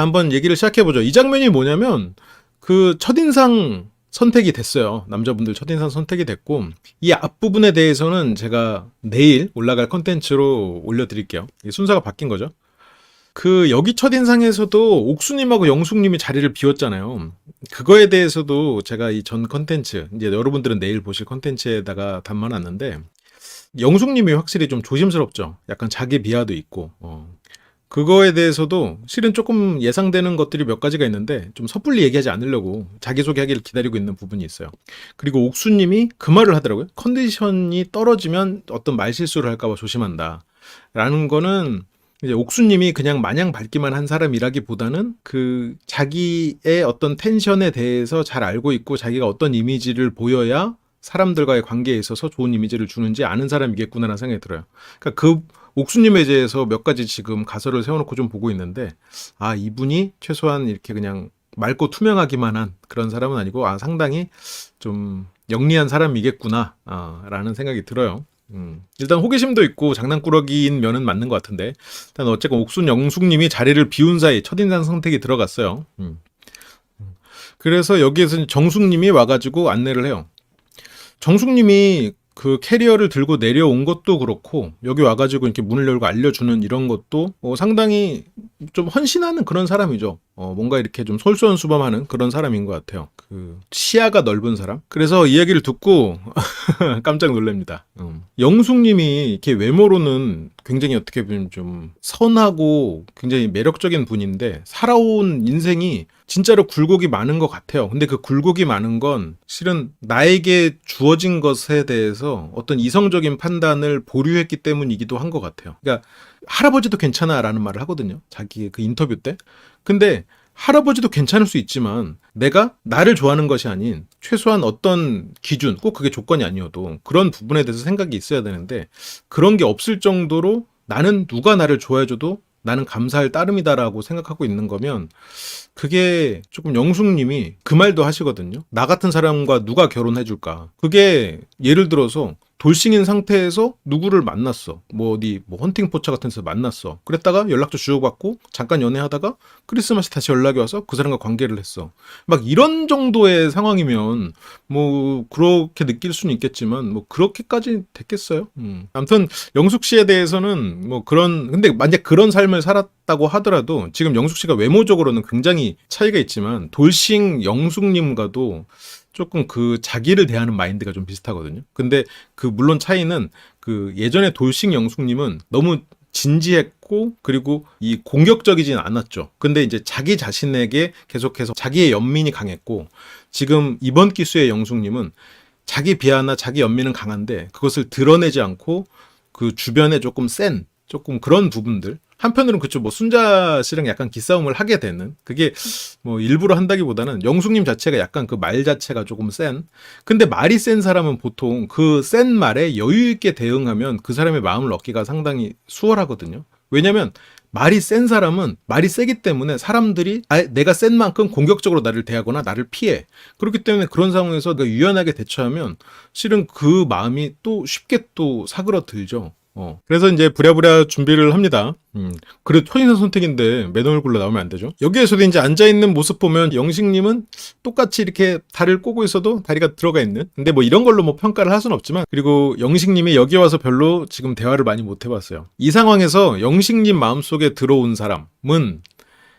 한번 얘기를 시작해보죠. 이 장면이 뭐냐면 그 첫인상 선택이 됐어요. 남자분들 첫인상 선택이 됐고, 이 앞부분에 대해서는 제가 내일 올라갈 컨텐츠로 올려드릴게요. 이 순서가 바뀐 거죠. 그 여기 첫인상에서도 옥수님하고 영숙님이 자리를 비웠잖아요. 그거에 대해서도 제가 이 전 컨텐츠, 이제 여러분들은 내일 보실 컨텐츠에다가 담아놨는데, 영숙님이 확실히 좀 조심스럽죠. 약간 자기 비하도 있고, 그거에 대해서도 실은 조금 예상되는 것들이 몇 가지가 있는데 좀 섣불리 얘기하지 않으려고 자기소개하기를 기다리고 있는 부분이 있어요. 그리고 옥수님이 그 말을 하더라고요. 컨디션이 떨어지면 어떤 말실수를 할까봐 조심한다. 라는 거는 이제 옥수님이 그냥 마냥 밝기만 한 사람이라기보다는 그 자기의 어떤 텐션에 대해서 잘 알고 있고 자기가 어떤 이미지를 보여야 사람들과의 관계에 있어서 좋은 이미지를 주는지 아는 사람이겠구나라는 생각이 들어요. 그러니까 그 옥수님에 대해서 몇 가지 지금 가설을 세워놓고 좀 보고 있는데, 아, 이분이 최소한 이렇게 그냥 맑고 투명하기만 한 그런 사람은 아니고, 아, 상당히 좀 영리한 사람이겠구나, 라는 생각이 들어요. 일단 호기심도 있고 장난꾸러기인 면은 맞는 것 같은데, 일단 어쨌건 옥순 영숙님이 자리를 비운 사이 첫인상 선택이 들어갔어요. 그래서 여기에서 정숙님이 와가지고 안내를 해요. 정숙님이 그 캐리어를 들고 내려온 것도 그렇고 여기 와가지고 이렇게 문을 열고 알려주는 이런 것도 상당히 좀 헌신하는 그런 사람이죠. 뭔가 이렇게 좀 솔선수범하는 그런 사람인 것 같아요. 그 시야가 넓은 사람. 그래서 이 얘기를 듣고 깜짝 놀랍니다. 영숙님이 이렇게 외모로는 굉장히 어떻게 보면 좀 선하고 굉장히 매력적인 분인데 살아온 인생이 진짜로 굴곡이 많은 것 같아요. 근데 그 굴곡이 많은 건 실은 나에게 주어진 것에 대해서 어떤 이성적인 판단을 보류했기 때문이기도 한 것 같아요. 그러니까 할아버지도 괜찮아 라는 말을 하거든요. 자기 그 인터뷰 때. 근데 할아버지도 괜찮을 수 있지만 내가 나를 좋아하는 것이 아닌 최소한 어떤 기준, 꼭 그게 조건이 아니어도 그런 부분에 대해서 생각이 있어야 되는데 그런 게 없을 정도로 나는 누가 나를 좋아해줘도 나는 감사할 따름이다라고 생각하고 있는 거면 그게 조금 영숙님이 그 말도 하시거든요. 나 같은 사람과 누가 결혼해줄까? 그게 예를 들어서 돌싱인 상태에서 누구를 만났어. 뭐 어디 뭐 헌팅포차 같은 데서 만났어. 그랬다가 연락처 주고받고 잠깐 연애하다가 크리스마스 다시 연락이 와서 그 사람과 관계를 했어. 막 이런 정도의 상황이면 뭐 그렇게 느낄 수는 있겠지만 뭐 그렇게까지 됐겠어요. 아무튼 영숙 씨에 대해서는 뭐 그런 근데 만약 그런 삶을 살았다고 하더라도 지금 영숙 씨가 외모적으로는 굉장히 차이가 있지만 돌싱 영숙님과도 조금 그 자기를 대하는 마인드가 좀 비슷하거든요. 근데 그 물론 차이는 그 예전에 돌싱 영숙님은 너무 진지했고 그리고 이 공격적이진 않았죠. 근데 이제 자기 자신에게 계속해서 자기의 연민이 강했고 지금 이번 기수의 영숙님은 자기 비하나 자기 연민은 강한데 그것을 드러내지 않고 그 주변에 조금 센 조금 그런 부분들 한편으로는 그쵸 뭐 순자 씨랑 약간 기싸움을 하게 되는 그게 뭐 일부러 한다기보다는 영숙님 자체가 약간 그 말 자체가 조금 센 근데 말이 센 사람은 보통 그 센 말에 여유 있게 대응하면 그 사람의 마음을 얻기가 상당히 수월하거든요. 왜냐면 말이 센 사람은 말이 세기 때문에 사람들이 내가 센 만큼 공격적으로 나를 대하거나 나를 피해. 그렇기 때문에 그런 상황에서 내가 유연하게 대처하면 실은 그 마음이 또 쉽게 또 사그러들죠. 그래서 이제 부랴부랴 준비를 합니다. 그래도 초인선 선택인데 맨 얼굴로 나오면 안 되죠. 여기에서도 이제 앉아있는 모습 보면 영식님은 똑같이 이렇게 다리를 꼬고 있어도 다리가 들어가 있는. 근데 뭐 이런 걸로 뭐 평가를 할 수는 없지만 그리고 영식님이 여기 와서 별로 지금 대화를 많이 못 해봤어요. 이 상황에서 영식님 마음속에 들어온 사람은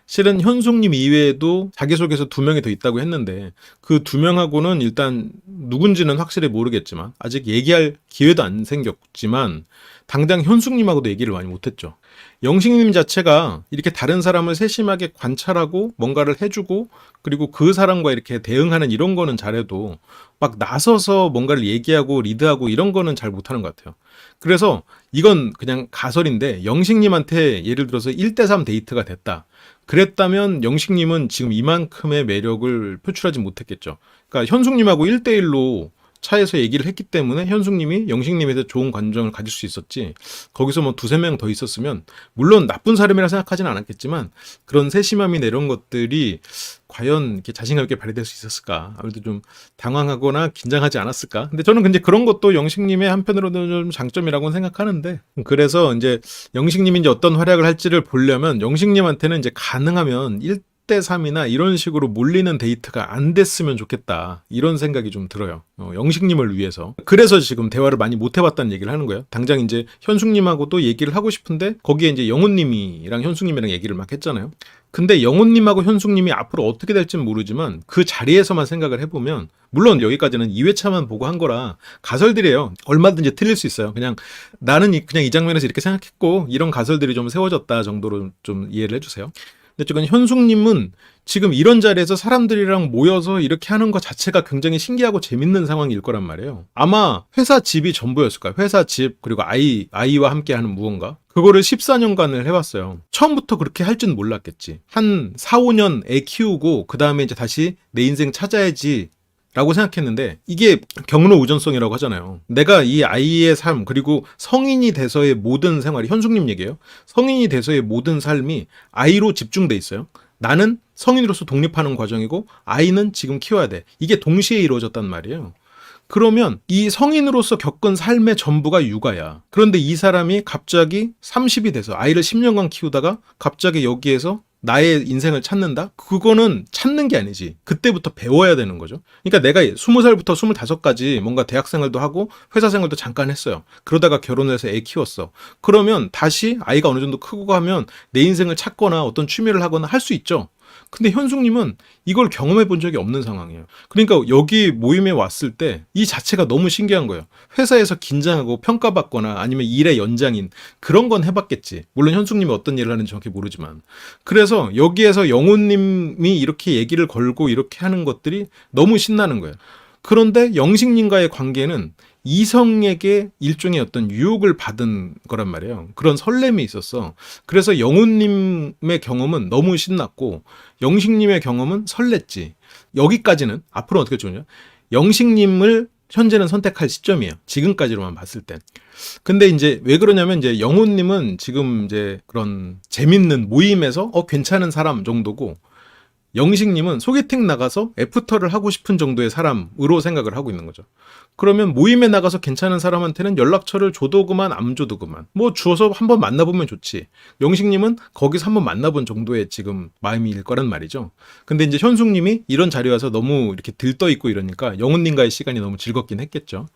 실은 현숙님 이외에도 자기소개서 2명이 더 있다고 했는데 그 2명하고는 일단 누군지는 확실히 모르겠지만 아직 얘기할 기회도 안 생겼지만 당장 현숙님하고도 얘기를 많이 못했죠. 영식님 자체가 이렇게 다른 사람을 세심하게 관찰하고 뭔가를 해주고 그리고 그 사람과 이렇게 대응하는 이런 거는 잘해도 막 나서서 뭔가를 얘기하고 리드하고 이런 거는 잘 못하는 것 같아요. 그래서 이건 그냥 가설인데 영식님한테 예를 들어서 1대3 데이트가 됐다. 그랬다면 영식님은 지금 이만큼의 매력을 표출하지 못했겠죠. 그러니까 현숙님하고 1대1로 차에서 얘기를 했기 때문에 현숙님이 영식님에 대해 좋은 감정을 가질 수 있었지, 거기서 뭐 두세 명 더 있었으면 물론 나쁜 사람이라 생각하지는 않았겠지만 그런 세심함이나 이런 것들이 과연 이렇게 자신감 있게 발휘될 수 있었을까, 아무래도 좀 당황하거나 긴장하지 않았을까. 근데 저는 근데 그런 것도 영식님의 한편으로는 좀 장점이라고는 생각하는데, 그래서 이제 영식님이 이제 어떤 활약을 할지를 보려면 영식님한테는 이제 가능하면 1대3이나 이런 식으로 몰리는 데이트가 안 됐으면 좋겠다, 이런 생각이 좀 들어요. 영식님을 위해서. 그래서 지금 대화를 많이 못 해봤다는 얘기를 하는 거예요. 당장 이제 현숙님하고도 얘기를 하고 싶은데 거기에 이제 영훈님이랑 현숙님이랑 얘기를 막 했잖아요. 근데 영훈님하고 현숙님이 앞으로 어떻게 될지는 모르지만 그 자리에서만 생각을 해보면, 물론 여기까지는 2회차만 보고 한 거라 가설들이에요. 얼마든지 틀릴 수 있어요. 그냥 나는 그냥 이 장면에서 이렇게 생각했고 이런 가설들이 좀 세워졌다 정도로 좀 이해를 해주세요. 근데 어쨌든 현숙님은 지금 이런 자리에서 사람들이랑 모여서 이렇게 하는 것 자체가 굉장히 신기하고 재밌는 상황일 거란 말이에요. 아마 회사 집이 전부였을 거예요. 회사 집, 그리고 아이와 함께 하는 무언가. 그거를 14년간을 해왔어요. 처음부터 그렇게 할 줄 몰랐겠지. 한 4, 5년 애 키우고 그 다음에 이제 다시 내 인생 찾아야지 라고 생각했는데, 이게 경로 우전성이라고 하잖아요. 내가 이 아이의 삶, 그리고 성인이 돼서의 모든 생활이, 현숙님 얘기예요. 성인이 돼서의 모든 삶이 아이로 집중돼 있어요. 나는 성인으로서 독립하는 과정이고 아이는 지금 키워야 돼. 이게 동시에 이루어졌단 말이에요. 그러면 이 성인으로서 겪은 삶의 전부가 육아야. 그런데 이 사람이 갑자기 30이 돼서 아이를 10년간 키우다가 갑자기 여기에서 나의 인생을 찾는다? 그거는 찾는 게 아니지. 그때부터 배워야 되는 거죠. 그러니까 내가 20살부터 25까지 뭔가 대학 생활도 하고 회사 생활도 잠깐 했어요. 그러다가 결혼을 해서 애 키웠어. 그러면 다시 아이가 어느 정도 크고 가면 내 인생을 찾거나 어떤 취미를 하거나 할 수 있죠. 근데 현숙님은 이걸 경험해 본 적이 없는 상황이에요. 그러니까 여기 모임에 왔을 때 이 자체가 너무 신기한 거예요. 회사에서 긴장하고 평가받거나 아니면 일의 연장인 그런 건 해봤겠지. 물론 현숙님이 어떤 일을 하는지 정확히 모르지만. 그래서 여기에서 영훈님이 이렇게 얘기를 걸고 이렇게 하는 것들이 너무 신나는 거예요. 그런데 영식님과의 관계는 이성에게 일종의 어떤 유혹을 받은 거란 말이에요. 그런 설렘이 있었어. 그래서 영훈님의 경험은 너무 신났고 영식님의 경험은 설렜지. 여기까지는 앞으로 어떻게 좋냐? 영식님을 현재는 선택할 시점이에요. 지금까지로만 봤을 땐. 근데 이제 왜 그러냐면 이제 영훈님은 지금 이제 그런 재밌는 모임에서 괜찮은 사람 정도고, 영식님은 소개팅 나가서 애프터를 하고 싶은 정도의 사람으로 생각을 하고 있는 거죠. 그러면 모임에 나가서 괜찮은 사람한테는 연락처를 줘도 그만 안 줘도 그만, 뭐 주어서 한번 만나보면 좋지. 영식님은 거기서 한번 만나본 정도의 지금 마음일 거란 말이죠. 근데 이제 현숙님이 이런 자리에 와서 너무 이렇게 들떠있고 이러니까 영훈님과의 시간이 너무 즐겁긴 했겠죠.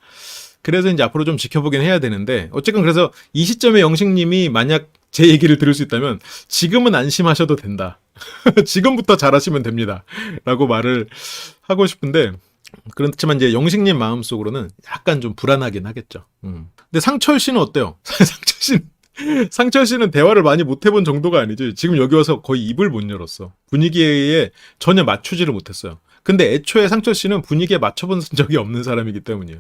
그래서 이제 앞으로 좀 지켜보긴 해야 되는데, 어쨌든 그래서 이 시점에 영식님이 만약 제 얘기를 들을 수 있다면 지금은 안심하셔도 된다. 지금부터 잘하시면 됩니다. 라고 말을 하고 싶은데, 그렇지만 이제 영식님 마음속으로는 약간 좀 불안하긴 하겠죠. 근데 상철 씨는 어때요? 상철 씨는 대화를 많이 못 해본 정도가 아니지. 지금 여기 와서 거의 입을 못 열었어. 분위기에 전혀 맞추지를 못했어요. 근데 애초에 상철 씨는 분위기에 맞춰본 적이 없는 사람이기 때문이에요.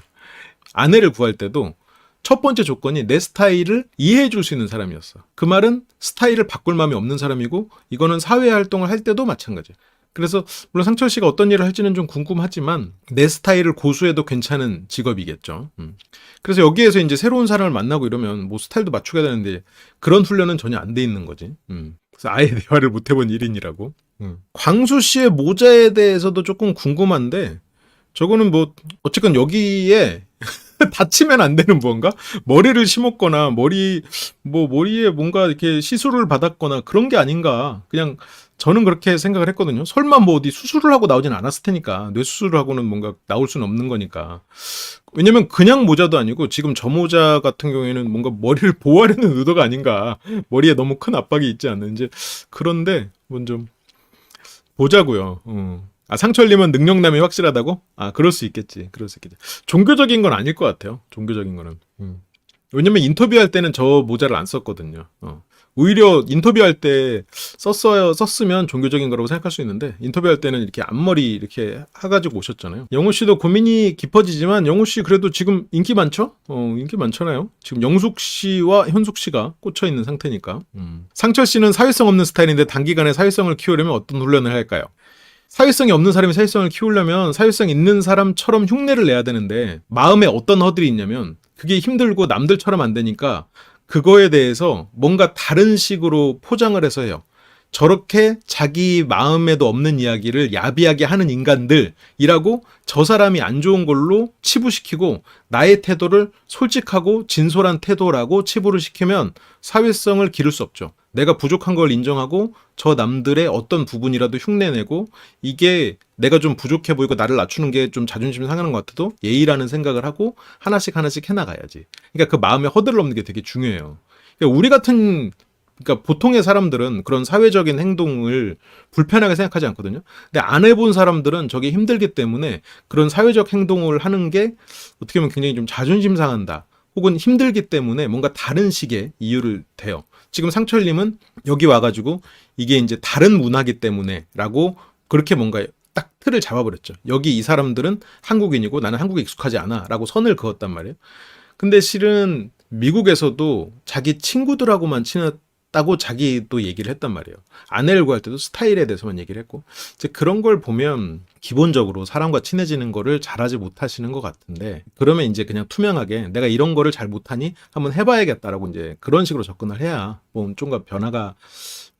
아내를 구할 때도 첫 번째 조건이 내 스타일을 이해해 줄 수 있는 사람이었어. 그 말은 스타일을 바꿀 마음이 없는 사람이고, 이거는 사회 활동을 할 때도 마찬가지야. 그래서 물론 상철 씨가 어떤 일을 할지는 좀 궁금하지만 내 스타일을 고수해도 괜찮은 직업이겠죠. 그래서 여기에서 이제 새로운 사람을 만나고 이러면 뭐 스타일도 맞추게 되는데 그런 훈련은 전혀 안 돼 있는 거지. 그래서 아예 대화를 못 해본 일인이라고. 광수 씨의 모자에 대해서도 조금 궁금한데, 저거는 뭐 어쨌건 여기에 다치면 안 되는 무언가? 머리를 심었거나 머리에 뭔가 이렇게 시술을 받았거나 그런 게 아닌가. 그냥 저는 그렇게 생각을 했거든요. 설마 뭐 어디 수술을 하고 나오진 않았을 테니까. 뇌수술을 하고는 뭔가 나올 수는 없는 거니까. 왜냐면 그냥 모자도 아니고 지금 저 모자 같은 경우에는 뭔가 머리를 보호하려는 의도가 아닌가. 머리에 너무 큰 압박이 있지 않는지. 그런데 뭔 좀 보자고요. 상철님은 능력남이 확실하다고? 그럴 수 있겠지. 종교적인 건 아닐 것 같아요. 종교적인 거는. 왜냐면 인터뷰할 때는 저 모자를 안 썼거든요. 오히려 인터뷰할 때 썼으면 종교적인 거라고 생각할 수 있는데, 인터뷰할 때는 이렇게 앞머리 이렇게 해가지고 오셨잖아요. 영호 씨도 고민이 깊어지지만, 영호 씨 그래도 지금 인기 많죠? 인기 많잖아요. 지금 영숙 씨와 현숙 씨가 꽂혀 있는 상태니까. 상철 씨는 사회성 없는 스타일인데 단기간에 사회성을 키우려면 어떤 훈련을 할까요? 사회성이 없는 사람이 사회성을 키우려면 사회성 있는 사람처럼 흉내를 내야 되는데 마음에 어떤 허들이 있냐면 그게 힘들고 남들처럼 안 되니까 그거에 대해서 뭔가 다른 식으로 포장을 해서 해요. 저렇게 자기 마음에도 없는 이야기를 야비하게 하는 인간들이라고 저 사람이 안 좋은 걸로 치부시키고 나의 태도를 솔직하고 진솔한 태도라고 치부를 시키면 사회성을 기를 수 없죠. 내가 부족한 걸 인정하고 저 남들의 어떤 부분이라도 흉내내고 이게 내가 좀 부족해 보이고 나를 낮추는 게 좀 자존심 상하는 것 같아도 예의라는 생각을 하고 하나씩 하나씩 해나가야지. 그러니까 그 마음에 허들을 넘는 게 되게 중요해요. 그러니까 우리 같은 그러니까 보통의 사람들은 그런 사회적인 행동을 불편하게 생각하지 않거든요. 근데 안 해본 사람들은 저게 힘들기 때문에 그런 사회적 행동을 하는 게 어떻게 보면 굉장히 좀 자존심 상한다. 혹은 힘들기 때문에 뭔가 다른 식의 이유를 대요. 지금 상철님은 여기 와가지고 이게 이제 다른 문화기 때문에 라고 그렇게 뭔가 딱 틀을 잡아버렸죠. 여기 이 사람들은 한국인이고 나는 한국에 익숙하지 않아 라고 선을 그었단 말이에요. 근데 실은 미국에서도 자기 친구들하고만 친했다고 자기도 얘기를 했단 말이에요. 아내를 구할 때도 스타일에 대해서만 얘기를 했고 이제 그런 걸 보면 기본적으로 사람과 친해지는 거를 잘하지 못하시는 것 같은데 그러면 이제 그냥 투명하게 내가 이런 거를 잘 못하니 한번 해봐야겠다라고 이제 그런 식으로 접근을 해야 뭐 좀가 변화가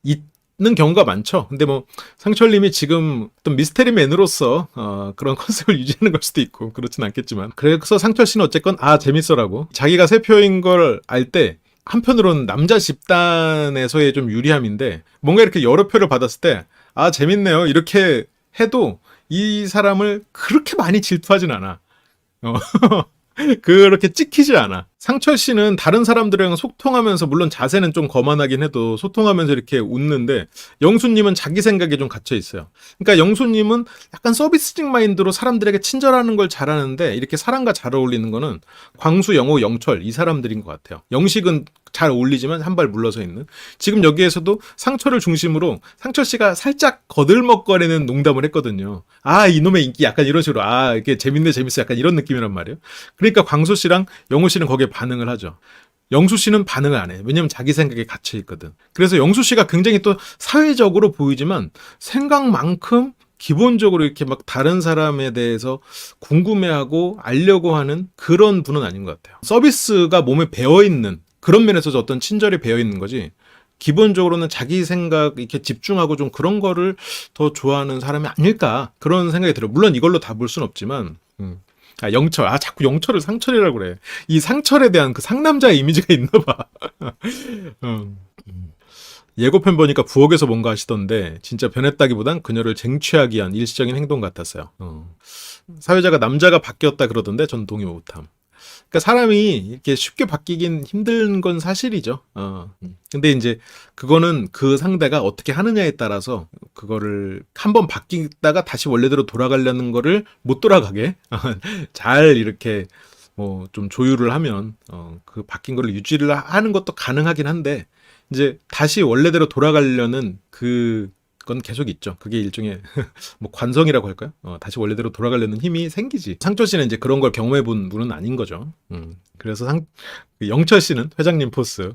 있는 경우가 많죠. 근데 뭐 상철님이 지금 어떤 미스테리맨으로서 그런 컨셉을 유지하는 걸 수도 있고 그렇진 않겠지만 그래서 상철 씨는 어쨌건 재밌어라고 자기가 세 표인 걸 알 때 한편으로는 남자 집단에서의 좀 유리함인데 뭔가 이렇게 여러 표를 받았을 때 재밌네요 이렇게 해도 이 사람을 그렇게 많이 질투하진 않아. 그렇게 찍히지 않아. 상철 씨는 다른 사람들이랑 소통하면서 물론 자세는 좀 거만하긴 해도 소통하면서 이렇게 웃는데 영수님은 자기 생각에 좀 갇혀 있어요. 그러니까 영수님은 약간 서비스직 마인드로 사람들에게 친절하는 걸 잘하는데 이렇게 사람과 잘 어울리는 거는 광수, 영호, 영철 이 사람들인 것 같아요. 영식은 잘 어울리지만 한 발 물러서 있는. 지금 여기에서도 상철을 중심으로 상철 씨가 살짝 거들먹거리는 농담을 했거든요. 이놈의 인기 약간 이런 식으로 이게 재밌네 재밌어 약간 이런 느낌이란 말이에요. 그러니까 광수 씨랑 영호 씨는 거기에 반응을 하죠. 영수 씨는 반응을 안 해. 왜냐면 자기 생각에 갇혀 있거든. 그래서 영수 씨가 굉장히 또 사회적으로 보이지만 생각만큼 기본적으로 이렇게 막 다른 사람에 대해서 궁금해하고 알려고 하는 그런 분은 아닌 것 같아요. 서비스가 몸에 배어있는 그런 면에서 어떤 친절이 배어있는 거지. 기본적으로는 자기 생각 이렇게 집중하고 좀 그런 거를 더 좋아하는 사람이 아닐까 그런 생각이 들어요. 물론 이걸로 다 볼 순 없지만 영철. 자꾸 영철을 상철이라고 그래. 이 상철에 대한 그 상남자의 이미지가 있나 봐. 예고편 보니까 부엌에서 뭔가 하시던데 진짜 변했다기보단 그녀를 쟁취하기 위한 일시적인 행동 같았어요. 사회자가 남자가 바뀌었다 그러던데 전 동의 못함. 그러니까 사람이 이렇게 쉽게 바뀌긴 힘든 건 사실이죠. 근데 이제 그거는 그 상대가 어떻게 하느냐에 따라서 그거를 한번 바뀌다가 다시 원래대로 돌아가려는 거를 못 돌아가게 잘 이렇게 뭐 좀 조율을 하면 그 바뀐 거를 유지를 하는 것도 가능하긴 한데 이제 다시 원래대로 돌아가려는 그건 계속 있죠. 그게 일종의 뭐 관성이라고 할까요? 다시 원래대로 돌아가려는 힘이 생기지. 상철 씨는 이제 그런 걸 경험해 본 분은 아닌 거죠. 그래서 영철 씨는 회장님 포스.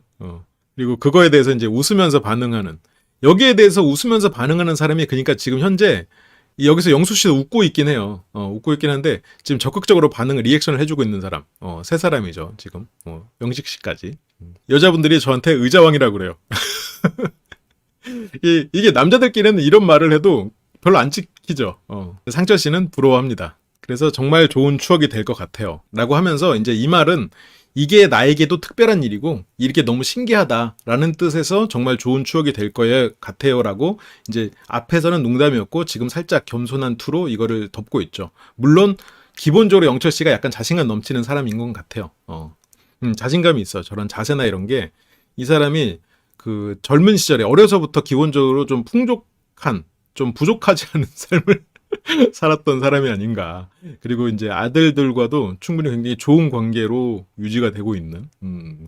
그리고 그거에 대해서 이제 웃으면서 반응하는. 여기에 대해서 웃으면서 반응하는 사람이 그러니까 지금 현재 여기서 영수 씨도 웃고 있긴 해요. 웃고 있긴 한데 지금 적극적으로 반응을 리액션을 해주고 있는 사람. 세 사람이죠. 지금 영식 씨까지. 여자분들이 저한테 의자왕이라고 그래요. 이게 남자들끼리는 이런 말을 해도 별로 안 찍히죠. 상철 씨는 부러워합니다. 그래서 정말 좋은 추억이 될 것 같아요. 라고 하면서 이제 이 말은 이게 나에게도 특별한 일이고 이렇게 너무 신기하다라는 뜻에서 정말 좋은 추억이 될 거예요 같아요 라고 이제 앞에서는 농담이었고 지금 살짝 겸손한 투로 이거를 덮고 있죠. 물론 기본적으로 영철 씨가 약간 자신감 넘치는 사람인 것 같아요. 자신감이 있어. 저런 자세나 이런 게 이 사람이 그 젊은 시절에 어려서부터 기본적으로 좀 풍족한 좀 부족하지 않은 삶을 살았던 사람이 아닌가. 그리고 이제 아들들과도 충분히 굉장히 좋은 관계로 유지가 되고 있는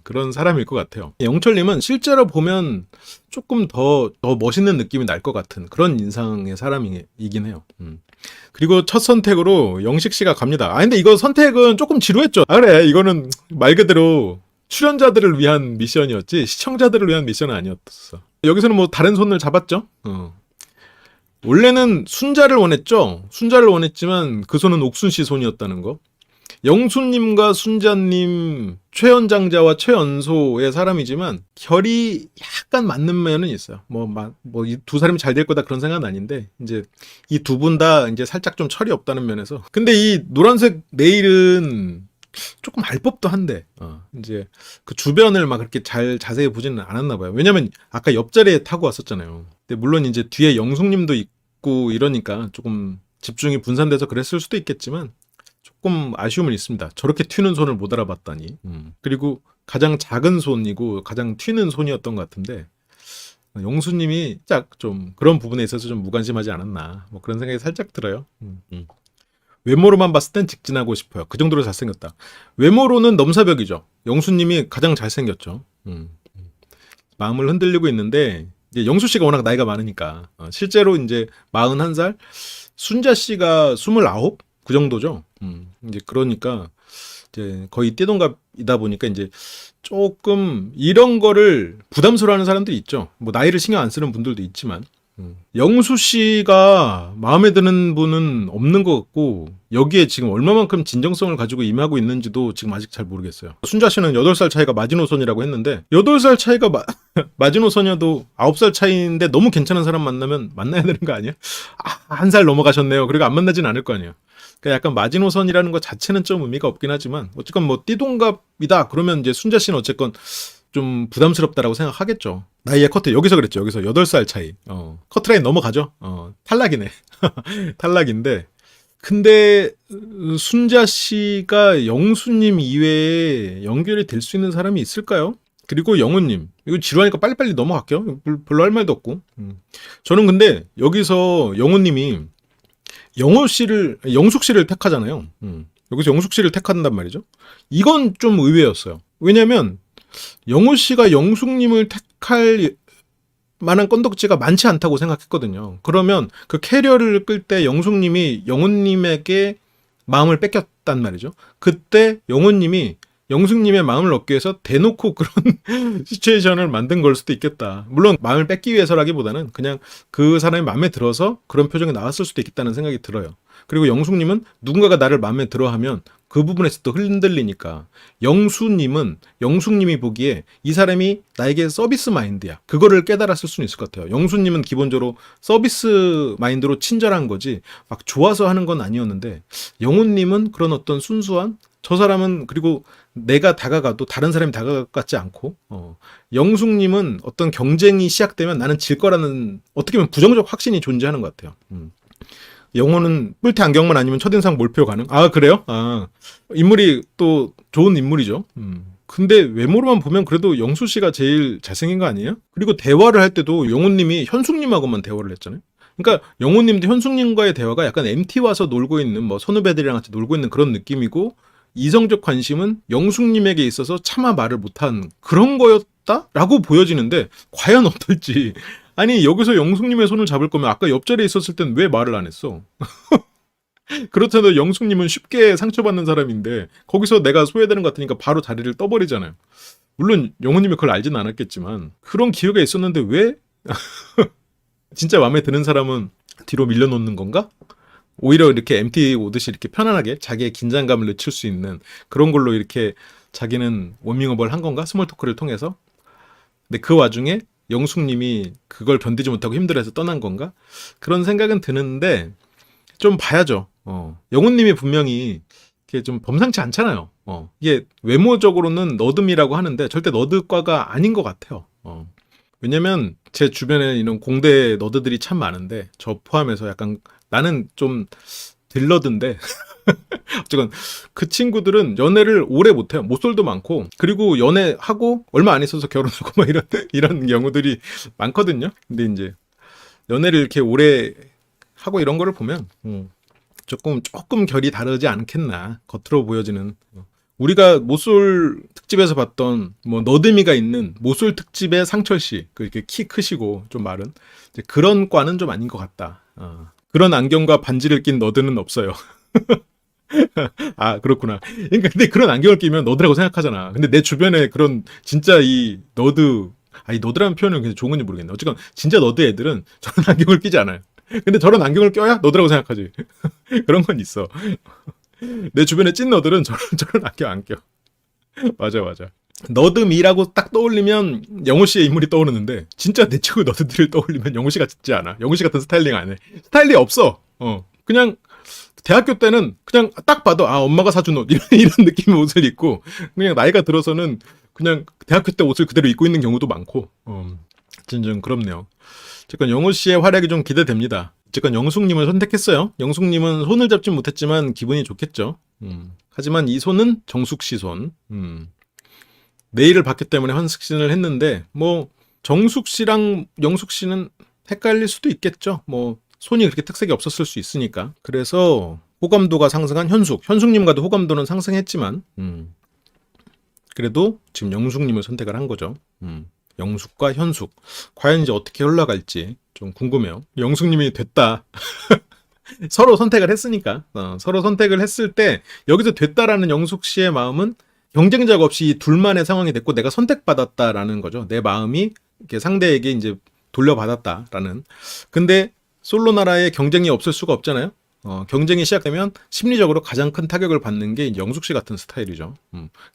그런 사람일 것 같아요. 영철님은 실제로 보면 조금 더 멋있는 느낌이 날 것 같은 그런 인상의 사람이긴 해요. 그리고 첫 선택으로 영식 씨가 갑니다. 근데 이거 선택은 조금 지루했죠. 그래 이거는 말 그대로 출연자들을 위한 미션이었지 시청자들을 위한 미션은 아니었어. 여기서는 뭐 다른 손을 잡았죠. 원래는 순자를 원했죠. 순자를 원했지만 그 손은 옥순 씨 손이었다는 거. 영수님과 순자님, 최연장자와 최연소의 사람이지만 결이 약간 맞는 면은 있어요. 이 두 사람이 잘 될 거다 그런 생각은 아닌데 이제 이 두 분 다 이제 살짝 좀 철이 없다는 면에서. 근데 이 노란색 네일은 조금 알 법도 한데 이제 그 주변을 막 그렇게 잘 자세히 보지는 않았나 봐요. 왜냐면 아까 옆자리에 타고 왔었잖아요. 근데 물론 이제 뒤에 영숙님도 있고 이러니까 조금 집중이 분산돼서 그랬을 수도 있겠지만 조금 아쉬움은 있습니다. 저렇게 튀는 손을 못 알아봤다니. 그리고 가장 작은 손이고 가장 튀는 손이었던 것 같은데 영수님이 짝 좀 그런 부분에 있어서 좀 무관심하지 않았나 뭐 그런 생각이 살짝 들어요. 외모로만 봤을 땐 직진하고 싶어요. 그 정도로 잘생겼다. 외모로는 넘사벽이죠. 영수님이 가장 잘생겼죠. 마음을 흔들리고 있는데 이제 영수 씨가 워낙 나이가 많으니까 실제로 이제 41살, 순자 씨가 29? 그 정도죠. 이제 그러니까 이제 거의 띠동갑이다 보니까 이제 조금 이런 거를 부담스러워하는 사람들이 있죠. 뭐 나이를 신경 안 쓰는 분들도 있지만 영수 씨가 마음에 드는 분은 없는 것 같고 여기에 지금 얼마만큼 진정성을 가지고 임하고 있는지도 지금 아직 잘 모르겠어요. 순자 씨는 8살 차이가 마지노선이라고 했는데 8살 차이가 마지노선이어도 9살 차이인데 너무 괜찮은 사람 만나면 만나야 되는 거 아니야? 한 살 넘어가셨네요. 그리고 안 만나진 않을 거 아니에요. 그러니까 약간 마지노선이라는 것 자체는 좀 의미가 없긴 하지만 어쨌건 뭐 띠동갑이다 그러면 이제 순자 씨는 어쨌건 좀 부담스럽다라고 생각하겠죠. 나이의 커트 여기서 그랬죠. 여기서 8살 차이. 커트라인 넘어가죠. 탈락이네. 탈락인데 근데 순자 씨가 영수님 이외에 연결이 될 수 있는 사람이 있을까요? 그리고 영우님 이거 지루하니까 빨리빨리 넘어갈게요. 별로 할 말도 없고. 저는 근데 여기서 영우님이 영숙 씨를 택하잖아요. 여기서 영숙 씨를 택한단 말이죠. 이건 좀 의외였어요. 왜냐면 영우 씨가 영숙님을 택할 만한 건덕지가 많지 않다고 생각했거든요. 그러면 그 캐리어를 끌 때 영숙님이 영우님에게 마음을 뺏겼단 말이죠. 그때 영우님이 영숙님의 마음을 얻기 위해서 대놓고 그런 시츄에이션을 만든 걸 수도 있겠다. 물론 마음을 뺏기 위해서라기보다는 그냥 그 사람이 마음에 들어서 그런 표정이 나왔을 수도 있겠다는 생각이 들어요. 그리고 영숙님은 누군가가 나를 마음에 들어하면 그 부분에서 또 흔들리니까 영숙님이 보기에 이 사람이 나에게 서비스 마인드야. 그거를 깨달았을 수는 있을 것 같아요. 영숙님은 기본적으로 서비스 마인드로 친절한 거지 막 좋아서 하는 건 아니었는데 영훈님은 그런 어떤 순수한 저 사람은 그리고 내가 다가가도 다른 사람이 다가가지 않고 영숙님은 어떤 경쟁이 시작되면 나는 질 거라는 어떻게 보면 부정적 확신이 존재하는 것 같아요. 영호는 뿔테 안경만 아니면 첫인상 몰표 가능? 아 그래요? 인물이 또 좋은 인물이죠. 근데 외모로만 보면 그래도 영수 씨가 제일 잘생긴 거 아니에요? 그리고 대화를 할 때도 영호님이 현숙님하고만 대화를 했잖아요. 그러니까 영호님도 현숙님과의 대화가 약간 MT 와서 놀고 있는 뭐 선후배들이랑 같이 놀고 있는 그런 느낌이고 이성적 관심은 영숙님에게 있어서 차마 말을 못한 그런 거였다라고 보여지는데 과연 어떨지. 아니 여기서 영숙님의 손을 잡을 거면 아까 옆자리에 있었을 땐 왜 말을 안 했어? 그렇다면 영숙님은 쉽게 상처받는 사람인데 거기서 내가 소외되는 것 같으니까 바로 자리를 떠버리잖아요. 물론 영호님이 그걸 알지는 않았겠지만 그런 기회가 있었는데 왜 진짜 마음에 드는 사람은 뒤로 밀려놓는 건가? 오히려 이렇게 MT 오듯이 이렇게 편안하게 자기의 긴장감을 늦출 수 있는 그런 걸로 이렇게 자기는 워밍업을 한 건가? 스몰 토크를 통해서. 근데 그 와중에 영숙님이 그걸 견디지 못하고 힘들어해서 떠난 건가? 그런 생각은 드는데 좀 봐야죠. 영훈님이 분명히 이게 좀 범상치 않잖아요. 이게 외모적으로는 너듬이라고 하는데 절대 너드과가 아닌 것 같아요. 왜냐면 제 주변에 이런 공대 너드들이 참 많은데 저 포함해서 약간 나는 좀 딜러드인데 어쨌건 그 친구들은 연애를 오래 못해요. 모쏠도 많고 그리고 연애하고 얼마 안 있어서 결혼하고 막 이런 경우들이 많거든요. 근데 이제 연애를 이렇게 오래 하고 이런 거를 보면 조금 결이 다르지 않겠나. 겉으로 보여지는 우리가 모쏠 특집에서 봤던 뭐 너드미가 있는 모쏠 특집의 상철 씨, 그 이렇게 키 크시고 좀 마른 이제 그런 과는 좀 아닌 것 같다. 그런 안경과 반지를 낀 너드는 없어요. 아 그렇구나. 그러니까 근데 그런 안경을 끼면 너드라고 생각하잖아. 근데 내 주변에 그런 진짜 이 너드, 이 너드라는 표현은 굉장히 좋은 건지 모르겠네. 어쨌건 진짜 너드 애들은 저런 안경을 끼지 않아요. 근데 저런 안경을 껴야 너드라고 생각하지. 그런 건 있어. 내 주변에 찐 너들은 저런 안경 안 껴. 맞아, 맞아. 너드미라고 딱 떠올리면 영호 씨의 인물이 떠오르는데 진짜 내 친구 너드들을 떠올리면 영호 씨 같지 않아. 영호 씨 같은 스타일링 안 해. 스타일이 없어. 그냥 대학교 때는 그냥 딱 봐도 아 엄마가 사준 옷 이런 느낌의 옷을 입고 그냥 나이가 들어서는 그냥 대학교 때 옷을 그대로 입고 있는 경우도 많고 진짜 그렇네요. 어쨌건 영호 씨의 활약이 좀 기대됩니다. 어쨌건 영숙님을 선택했어요. 영숙님은 손을 잡진 못했지만 기분이 좋겠죠. 하지만 이 손은 정숙 씨 손. 내일을 봤기 때문에 환승신을 했는데 뭐 정숙 씨랑 영숙 씨는 헷갈릴 수도 있겠죠. 뭐 손이 그렇게 특색이 없었을 수 있으니까. 그래서 호감도가 상승한 현숙님과도 호감도는 상승했지만 그래도 지금 영숙님을 선택을 한 거죠. 영숙과 현숙 과연 이제 어떻게 흘러갈지 좀 궁금해요. 영숙님이 됐다. 서로 선택을 했으니까 서로 선택을 했을 때 여기서 됐다라는 영숙 씨의 마음은 경쟁자가 없이 이 둘만의 상황이 됐고 내가 선택받았다라는 거죠. 내 마음이 이렇게 상대에게 이제 돌려받았다라는. 근데 솔로나라에 경쟁이 없을 수가 없잖아요. 경쟁이 시작되면 심리적으로 가장 큰 타격을 받는 게 영숙 씨 같은 스타일이죠.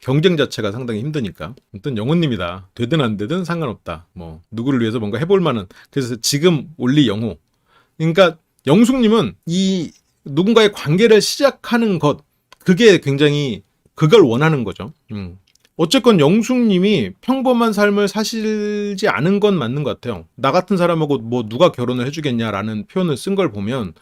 경쟁 자체가 상당히 힘드니까. 아무튼 영호님이다. 되든 안 되든 상관없다. 뭐 누구를 위해서 뭔가 해볼 만한. 그래서 지금 올리 영호. 그러니까 영숙님은 이 누군가의 관계를 시작하는 것 그게 굉장히 그걸 원하는 거죠. 어쨌건 영숙님이 평범한 삶을 사시지 않은 건 맞는 것 같아요. 나 같은 사람하고 뭐 누가 결혼을 해주겠냐라는 표현을 쓴 걸 보면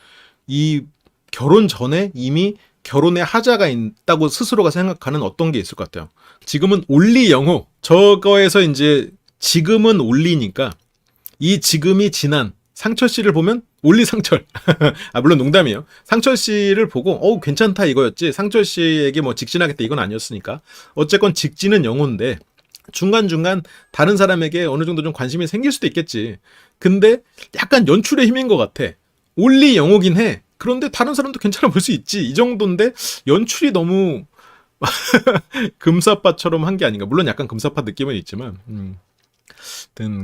이 결혼 전에 이미 결혼의 하자가 있다고 스스로가 생각하는 어떤 게 있을 것 같아요. 지금은 올리 영호. 저거에서 이제 지금은 올리니까 이 지금이 지난 상철 씨를 보면 올리 상철. 아, 물론 농담이에요. 상철 씨를 보고 괜찮다 이거였지. 상철 씨에게 뭐 직진하겠다 이건 아니었으니까. 어쨌건 직진은 영호인데 중간중간 다른 사람에게 어느 정도 좀 관심이 생길 수도 있겠지. 근데 약간 연출의 힘인 것 같아. 올리 영호긴 해. 그런데 다른 사람도 괜찮아 볼 수 있지. 이 정도인데 연출이 너무 금사빠처럼 한 게 아닌가. 물론 약간 금사빠 느낌은 있지만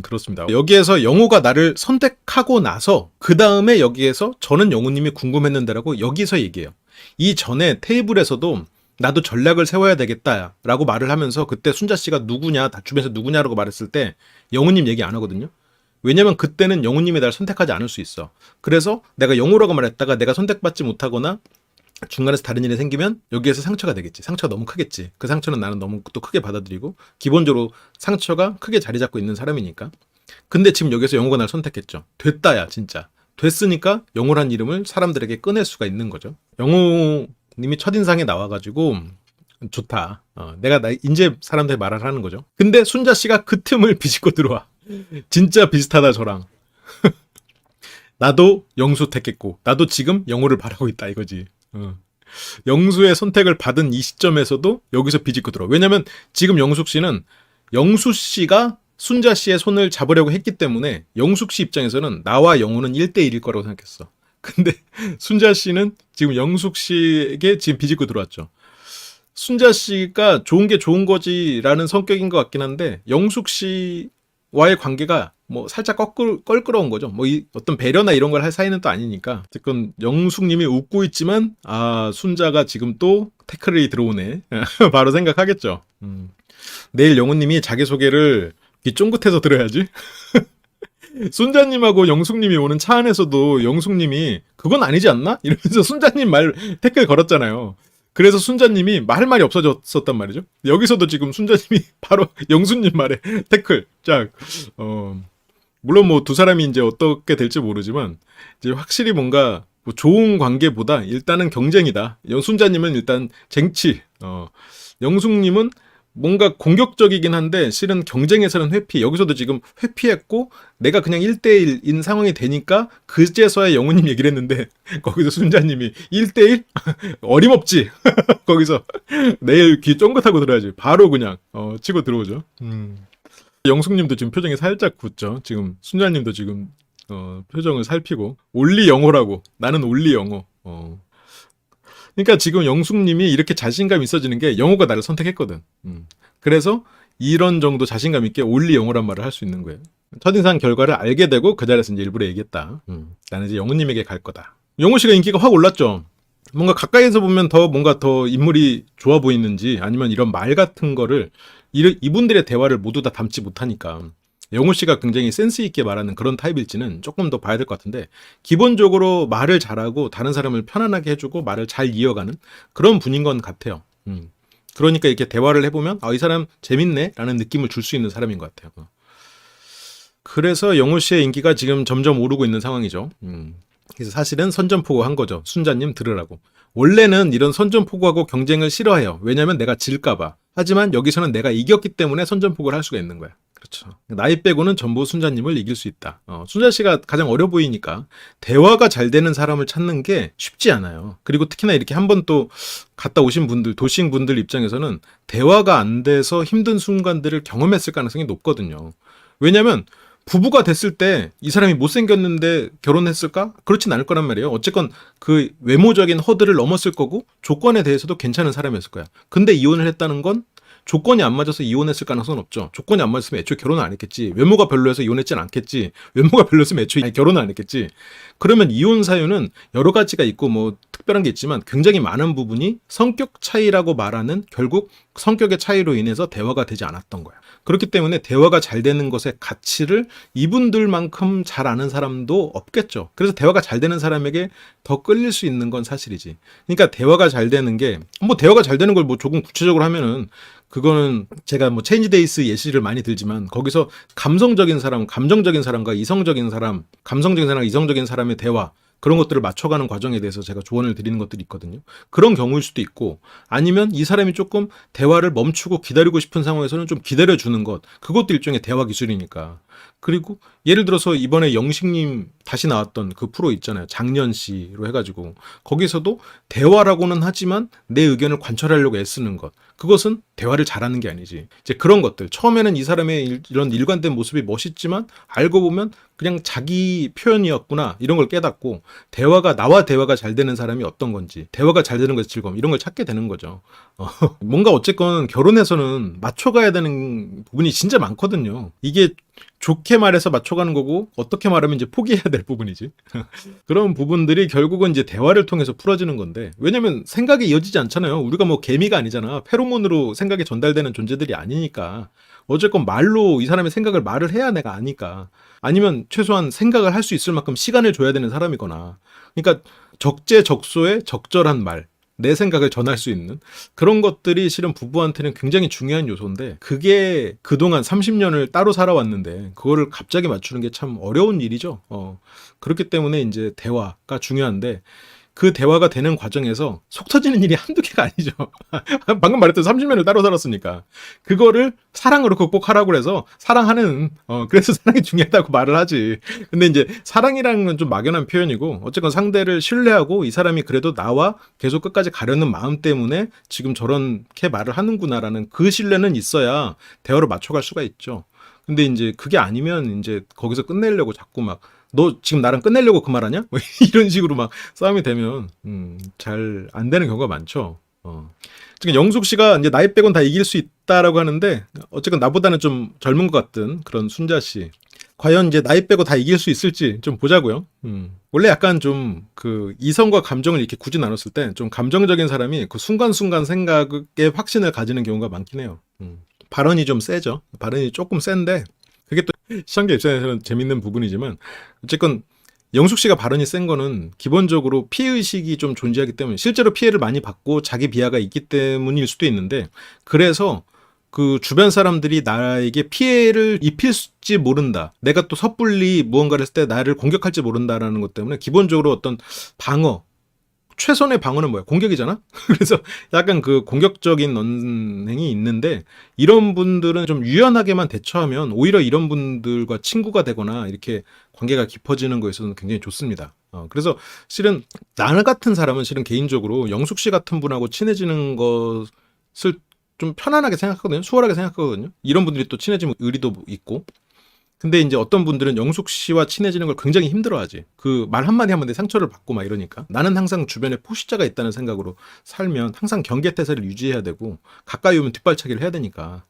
그렇습니다. 여기에서 영호가 나를 선택하고 나서 그 다음에 여기에서 저는 영호님이 궁금했는데라고 여기서 얘기해요. 이 전에 테이블에서도 나도 전략을 세워야 되겠다라고 말을 하면서 그때 순자씨가 누구냐 주변에서 누구냐라고 말했을 때 영호님 얘기 안 하거든요. 왜냐면 그때는 영호님이 나를 선택하지 않을 수 있어. 그래서 내가 영호라고 말했다가 내가 선택받지 못하거나 중간에서 다른 일이 생기면 여기에서 상처가 되겠지. 상처가 너무 크겠지. 그 상처는 나는 너무 또 크게 받아들이고 기본적으로 상처가 크게 자리 잡고 있는 사람이니까. 근데 지금 여기서 영호가 날 선택했죠. 됐다야 진짜. 됐으니까 영호란 이름을 사람들에게 꺼낼 수가 있는 거죠. 영호님이 첫인상에 나와가지고 좋다. 내가 이제 사람들이 말을 하는 거죠. 근데 순자씨가 그 틈을 비집고 들어와. 진짜 비슷하다 저랑. 나도 영수 택했고 나도 지금 영호를 바라고 있다 이거지. 영수의 선택을 받은 이 시점에서도 여기서 비집고 들어. 왜냐면 지금 영숙 씨는 영수 씨가 순자 씨의 손을 잡으려고 했기 때문에 영숙 씨 입장에서는 나와 영호는 1대1일 거라고 생각했어. 근데 순자 씨는 지금 영숙 씨에게 지금 비집고 들어왔죠. 순자 씨가 좋은 게 좋은 거지라는 성격인 것 같긴 한데 영숙 씨와의 관계가 뭐 살짝 껄끄러운 거죠. 뭐 어떤 배려나 이런 걸 할 사이는 또 아니니까. 어쨌건 영숙님이 웃고 있지만 순자가 지금 또 태클이 들어오네. 바로 생각하겠죠. 내일 영호님이 자기소개를 귀 쫑긋해서 들어야지. 순자님하고 영숙님이 오는 차 안에서도 영숙님이 그건 아니지 않나? 이러면서 순자님 말 태클 걸었잖아요. 그래서 순자님이 할 말이 없어졌었단 말이죠. 여기서도 지금 순자님이 바로 영수님 말에 태클 짝. 물론 뭐 두 사람이 이제 어떻게 될지 모르지만 이제 확실히 뭔가 뭐 좋은 관계보다 일단은 경쟁이다. 순자님은 일단 쟁취. 영숙님은 뭔가 공격적이긴 한데 실은 경쟁에서는 회피. 여기서도 지금 회피했고 내가 그냥 1대1인 상황이 되니까 그제서야 영호님 얘기를 했는데 거기서 순자님이 1대1? 어림없지. 거기서 내일 귀 쫑긋하고 들어야지. 바로 그냥 치고 들어오죠. 영숙님도 지금 표정이 살짝 굳죠. 지금 순자님도 지금 표정을 살피고 올리 영호라고. 나는 올리 영호. 그러니까 지금 영숙님이 이렇게 자신감 있어지는 게 영호가 나를 선택했거든. 그래서 이런 정도 자신감 있게 올리 영호란 말을 할 수 있는 거예요. 첫인상 결과를 알게 되고 그 자리에서 이제 일부러 얘기했다. 나는 이제 영우님에게 갈 거다. 영우 씨가 인기가 확 올랐죠. 뭔가 가까이서 보면 더 뭔가 더 인물이 좋아 보이는지 아니면 이런 말 같은 거를 이분들의 대화를 모두 다 담지 못하니까 영우 씨가 굉장히 센스 있게 말하는 그런 타입일지는 조금 더 봐야 될 것 같은데 기본적으로 말을 잘하고 다른 사람을 편안하게 해주고 말을 잘 이어가는 그런 분인 건 같아요. 그러니까 이렇게 대화를 해보면 이 사람 재밌네 라는 느낌을 줄 수 있는 사람인 것 같아요. 그래서 영우 씨의 인기가 지금 점점 오르고 있는 상황이죠. 그래서 사실은 선전포고한 거죠. 순자님 들으라고. 원래는 이런 선전포고하고 경쟁을 싫어해요. 왜냐면 내가 질까봐. 하지만 여기서는 내가 이겼기 때문에 선전포고를 할 수가 있는 거야. 그렇죠. 나이 빼고는 전부 순자님을 이길 수 있다. 순자 씨가 가장 어려 보이니까 대화가 잘 되는 사람을 찾는 게 쉽지 않아요. 그리고 특히나 이렇게 한 번 또 갔다 오신 분들, 도시인 분들 입장에서는 대화가 안 돼서 힘든 순간들을 경험했을 가능성이 높거든요. 왜냐면 부부가 됐을 때 이 사람이 못생겼는데 결혼했을까? 그렇진 않을 거란 말이에요. 어쨌건 그 외모적인 허들을 넘었을 거고 조건에 대해서도 괜찮은 사람이었을 거야. 근데 이혼을 했다는 건 조건이 안 맞아서 이혼했을 가능성은 없죠. 조건이 안 맞았으면 애초에 결혼을 안 했겠지. 외모가 별로여서 이혼했진 않겠지. 외모가 별로였으면 애초에 결혼을 안 했겠지. 그러면 이혼 사유는 여러 가지가 있고 뭐 특별한 게 있지만 굉장히 많은 부분이 성격 차이라고 말하는 결국 성격의 차이로 인해서 대화가 되지 않았던 거야. 그렇기 때문에 대화가 잘 되는 것의 가치를 이분들만큼 잘 아는 사람도 없겠죠. 그래서 대화가 잘 되는 사람에게 더 끌릴 수 있는 건 사실이지. 그러니까 대화가 잘 되는 게 뭐 대화가 잘 되는 걸 뭐 조금 구체적으로 하면은 그거는 제가 뭐 체인지데이스 예시를 많이 들지만 거기서 감성적인 사람, 감정적인 사람과 이성적인 사람, 감성적인 사람과 이성적인 사람의 대화 그런 것들을 맞춰가는 과정에 대해서 제가 조언을 드리는 것들이 있거든요. 그런 경우일 수도 있고 아니면 이 사람이 조금 대화를 멈추고 기다리고 싶은 상황에서는 좀 기다려주는 것 그것도 일종의 대화 기술이니까. 그리고 예를 들어서 이번에 영식님 다시 나왔던 그 프로 있잖아요. 장년씨로 해가지고 거기서도 대화라고는 하지만 내 의견을 관철하려고 애쓰는 것 그것은 대화를 잘하는 게 아니지. 이제 그런 것들 처음에는 이 사람의 이런 일관된 모습이 멋있지만 알고 보면 그냥 자기 표현이었구나 이런 걸 깨닫고 나와 대화가 잘 되는 사람이 어떤 건지 대화가 잘 되는 것의 즐거움 이런 걸 찾게 되는 거죠. 뭔가 어쨌건 결혼해서는 맞춰가야 되는 부분이 진짜 많거든요. 이게 좋게 말해서 맞춰가는 거고 어떻게 말하면 이제 포기해야 될 부분이지. 그런 부분들이 결국은 이제 대화를 통해서 풀어지는 건데 왜냐면 생각이 이어지지 않잖아요. 우리가 뭐 개미가 아니잖아. 페로몬으로 생각이 전달되는 존재들이 아니니까 어쨌건 말로 이 사람의 생각을 말을 해야 내가 아니까 아니면 최소한 생각을 할 수 있을 만큼 시간을 줘야 되는 사람이거나 그러니까 적재적소에 적절한 말 내 생각을 전할 수 있는 그런 것들이 실은 부부한테는 굉장히 중요한 요소인데 그게 그동안 30년을 따로 살아왔는데 그거를 갑자기 맞추는 게 참 어려운 일이죠. 그렇기 때문에 이제 대화가 중요한데 그 대화가 되는 과정에서 속 터지는 일이 한두 개가 아니죠. 방금 말했던 30년을 따로 살았으니까 그거를 사랑으로 극복하라고 해서 사랑하는 그래서 사랑이 중요하다고 말을 하지. 근데 이제 사랑이라는 건 좀 막연한 표현이고 어쨌건 상대를 신뢰하고 이 사람이 그래도 나와 계속 끝까지 가려는 마음 때문에 지금 저렇게 말을 하는구나라는 그 신뢰는 있어야 대화로 맞춰갈 수가 있죠. 근데 이제 그게 아니면 이제 거기서 끝내려고 자꾸 막 너 지금 나랑 끝내려고 그 말하냐? 뭐 이런 식으로 막 싸움이 되면 잘 안 되는 경우가 많죠. 지금 영숙 씨가 이제 나이 빼곤 다 이길 수 있다라고 하는데 어쨌건 나보다는 좀 젊은 것 같은 그런 순자 씨. 과연 이제 나이 빼고 다 이길 수 있을지 좀 보자고요. 원래 약간 좀 그 이성과 감정을 이렇게 굳이 나눴을 때 좀 감정적인 사람이 그 순간순간 생각에 확신을 가지는 경우가 많긴 해요. 발언이 좀 세죠. 발언이 조금 센데 그게 또 시청자 입장에서는 재밌는 부분이지만 어쨌건 영숙 씨가 발언이 센 거는 기본적으로 피해의식이 좀 존재하기 때문에 실제로 피해를 많이 받고 자기 비하가 있기 때문일 수도 있는데 그래서 그 주변 사람들이 나에게 피해를 입힐지 모른다. 내가 또 섣불리 무언가를 했을 때 나를 공격할지 모른다라는 것 때문에 기본적으로 어떤 방어 최선의 방어는 뭐야? 공격이잖아? 그래서 약간 그 공격적인 언행이 있는데 이런 분들은 좀 유연하게만 대처하면 오히려 이런 분들과 친구가 되거나 이렇게 관계가 깊어지는 거에 있어서는 굉장히 좋습니다. 그래서 실은 나 같은 사람은 실은 개인적으로 영숙 씨 같은 분하고 친해지는 것을 좀 편안하게 생각하거든요. 수월하게 생각하거든요. 이런 분들이 또 친해지면 의리도 있고 근데 이제 어떤 분들은 영숙 씨와 친해지는 걸 굉장히 힘들어하지. 그 말 한마디 한마디 상처를 받고 막 이러니까. 나는 항상 주변에 포식자가 있다는 생각으로 살면 항상 경계태세를 유지해야 되고 가까이 오면 뒷발차기를 해야 되니까.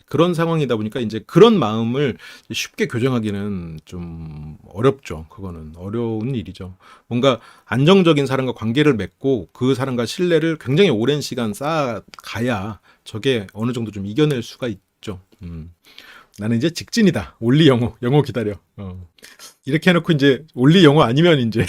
그런 상황이다 보니까 이제 그런 마음을 쉽게 교정하기는 좀 어렵죠. 그거는 어려운 일이죠. 뭔가 안정적인 사람과 관계를 맺고 그 사람과 신뢰를 굉장히 오랜 시간 쌓아가야 저게 어느 정도 좀 이겨낼 수가 있죠. 나는 이제 직진이다. 올리 영어 기다려. 이렇게 해놓고 이제 올리 영어 아니면 이제